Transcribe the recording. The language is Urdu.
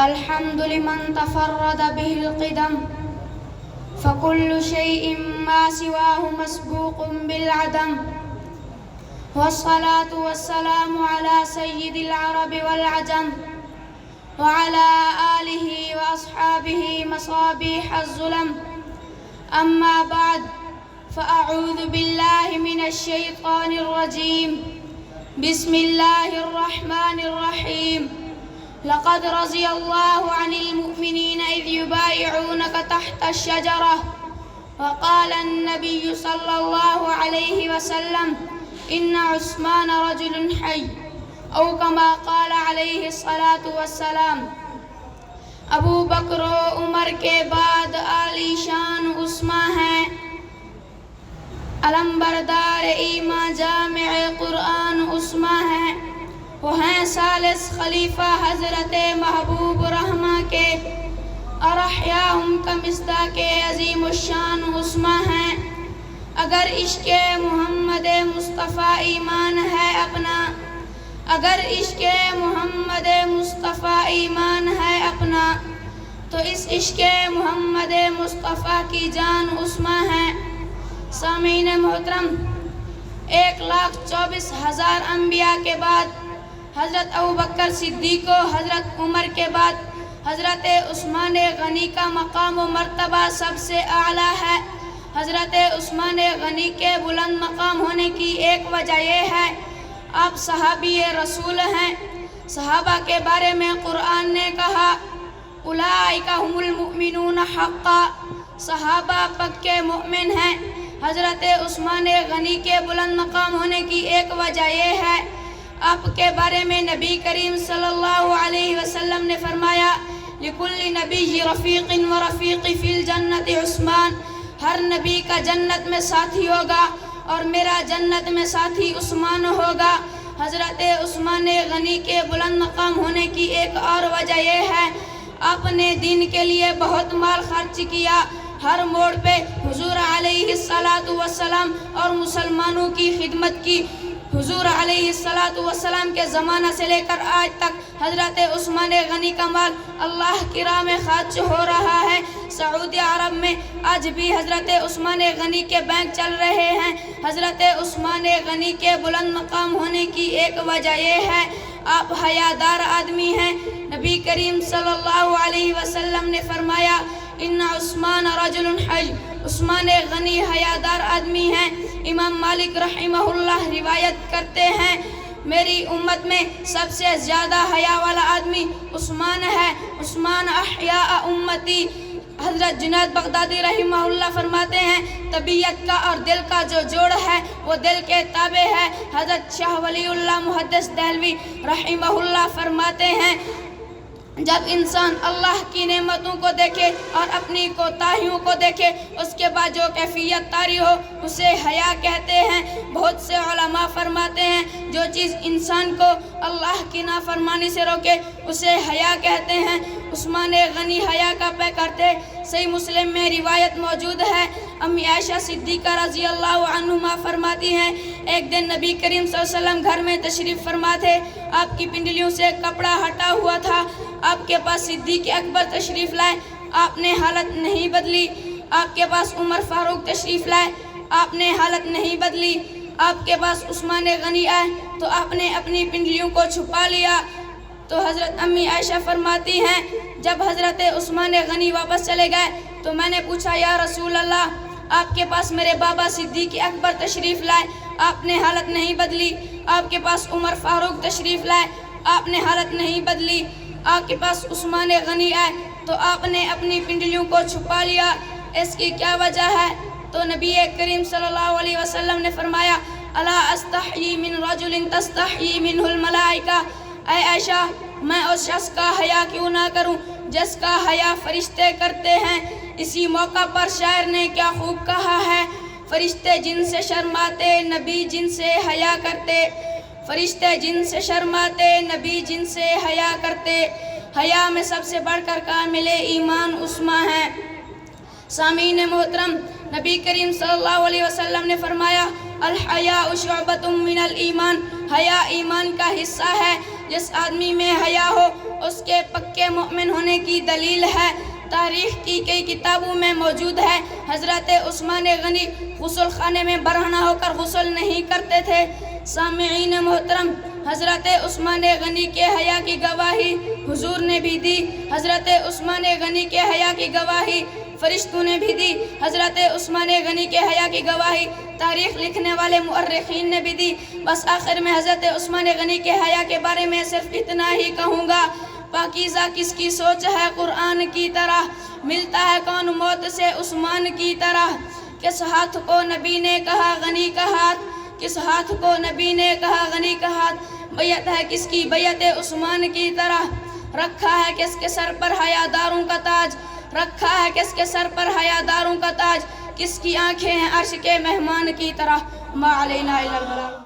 الحمد لمن تفرد به القدم فكل شيء ما سواه مسبوق بالعدم، والصلاة والسلام على سيد العرب والعجم وعلى آله وأصحابه مصابيح الظلم. أما بعد، فأعوذ بالله من الشيطان الرجيم. بسم الله الرحمن الرحيم. لقد رضي الله عن المؤمنين إذ يبايعونك تحت الشجرة، وقال النبي صلى الله عليه وسلم: إن عثمان رجل حي، او كما قال علیہ الصلاۃ والسلام. ابو بکر و عمر کے بعد عالی شان عثمان ہیں، علمبردار ایمان جامع قرآن عثمان ہیں. وہ ہیں ثالث خلیفہ حضرت محبوب رحمہ کے، اور احیاہم کا مصداق عظیم الشان عثمان ہیں. اگر عشق محمد مصطفیٰ ایمان ہے اپنا، اگر عشق محمد مصطفیٰ ایمان ہے اپنا، تو اس عشق محمد مصطفیٰ کی جان عثمان ہے. سامعین محترم، 1,24,000 انبیاء کے بعد حضرت ابوبکر صدیق و حضرت عمر کے بعد حضرت عثمان غنی کا مقام و مرتبہ سب سے اعلیٰ ہے. حضرت عثمان غنی کے بلند مقام ہونے کی ایک وجہ یہ ہے، آپ صحابی رسول ہیں. صحابہ کے بارے میں قرآن نے کہا: اولئک ھم المؤمنون حقا، صحابہ پکے مومن ہیں. حضرت عثمان غنی کے بلند مقام ہونے کی ایک وجہ یہ ہے، آپ کے بارے میں نبی کریم صلی اللہ علیہ وسلم نے فرمایا: لکل نبی رفیق و رفیق فی الجنت عثمان، ہر نبی کا جنت میں ساتھی ہوگا اور میرا جنت میں ساتھی عثمان ہوگا. حضرت عثمان غنی کے بلند مقام ہونے کی ایک اور وجہ یہ ہے، آپ نے دین کے لیے بہت مال خرچ کیا. ہر موڑ پہ حضور علیہ الصلاۃ والسلام اور مسلمانوں کی خدمت کی. حضور علیہ الصلاۃ والسلام کے زمانہ سے لے کر آج تک حضرت عثمان غنی کا مال اللہ کی راہ میں خرچ ہو رہا ہے. سعودی عرب میں آج بھی حضرت عثمان غنی کے بینک چل رہے ہیں. حضرت عثمان غنی کے بلند مقام ہونے کی ایک وجہ یہ ہے، آپ حیادار آدمی ہیں. نبی کریم صلی اللہ علیہ وسلم نے فرمایا: ان عثمان رجل حی، عثمان غنی حیادار آدمی ہیں. امام مالک رحمہ اللہ روایت کرتے ہیں، میری امت میں سب سے زیادہ حیا والا آدمی عثمان ہے. عثمان احیاء امتی. حضرت جنید بغدادی رحمہ اللہ فرماتے ہیں، طبیعت کا اور دل کا جو جوڑ ہے وہ دل کے تابع ہے. حضرت شاہ ولی اللہ محدث دہلوی رحمہ اللہ فرماتے ہیں، جب انسان اللہ کی نعمتوں کو دیکھے اور اپنی کوتاہیوں کو دیکھے، اس کے بعد جو کیفیت طاری ہو اسے حیا کہتے ہیں. بہت سے علماء فرماتے ہیں، جو چیز انسان کو اللہ کی نافرمانی سے روکے اسے حیا کہتے ہیں. عثمان غنی حیا کا پیکر تھے. صحیح مسلم میں روایت موجود ہے، امی عائشہ صدیقہ رضی اللہ عنہما فرماتی ہیں، ایک دن نبی کریم صلی اللہ علیہ وسلم گھر میں تشریف فرما تھے. آپ کی پنڈلیوں سے کپڑا ہٹا ہوا تھا. آپ کے پاس صدیق اکبر تشریف لائے، آپ نے حالت نہیں بدلی. آپ کے پاس عمر فاروق تشریف لائے، آپ نے حالت نہیں بدلی. آپ کے پاس عثمان غنی آئے تو آپ نے اپنی پنڈلیوں کو چھپا لیا. تو حضرت امی عائشہ فرماتی ہیں، جب حضرت عثمان غنی واپس چلے گئے تو میں نے پوچھا: یا رسول اللہ، آپ کے پاس میرے بابا صدیق اکبر تشریف لائے، آپ نے حالت نہیں بدلی. آپ کے پاس عمر فاروق تشریف لائے، آپ نے حالت نہیں بدلی. آپ کے پاس عثمان غنی آئے تو آپ نے اپنی پنڈلیوں کو چھپا لیا، اس کی کیا وجہ ہے؟ تو نبی کریم صلی اللہ علیہ وسلم نے فرمایا: الا استحیی من رجل تستحیی منہ الملائکہ. اے عائشہ، میں اس شخص کا حیا کیوں نہ کروں جس کا حیا فرشتے کرتے ہیں. اسی موقع پر شاعر نے کیا خوب کہا ہے: فرشتے جن سے شرماتے، نبی جن سے حیا کرتے. فرشتے جن سے شرماتے، نبی جن سے حیا کرتے. حیا میں سب سے بڑھ کر کامل ایمان عثمان ہے. سامعین محترم، نبی کریم صلی اللہ علیہ وسلم نے فرمایا: الحیاء شعبۃ من الایمان، حیا ایمان کا حصہ ہے. جس آدمی میں حیا ہو اس کے پکے مومن ہونے کی دلیل ہے۔ تاریخ کی کئی کتابوں میں موجود ہے۔ حضرت عثمان غنی غسل خانے میں برہنہ ہو کر غسل نہیں کرتے تھے۔ سامعین محترم، حضرت عثمان غنی کے حیا کی گواہی حضور نے بھی دی۔ حضرت عثمان غنی کے حیا کی گواہی فرشتوں نے بھی دی۔ حضرت عثمان غنی کے حیا کی گواہی تاریخ لکھنے والے مؤرخین نے بھی دی۔ بس آخر میں حضرت عثمان غنی کے حیا کے بارے میں صرف اتنا ہی کہوں گا، پاکیزہ کس کی سوچ ہے قرآن کی طرح، ملتا ہے کون موت سے عثمان کی طرح۔ کس ہاتھ کو نبی نے کہا غنی کا ہاتھ، کس ہاتھ کو نبی نے کہا غنی کا ہاتھ، بیعت ہے کس کی بیعت عثمان کی طرح۔ رکھا ہے کس کے سر پر حیاداروں کا تاج، رکھا ہے کس کے سر پر حیاداروں کا تاج، کس کی آنکھیں ہیں عرش کے مہمان کی طرح۔ ما علینا الا البلاغ۔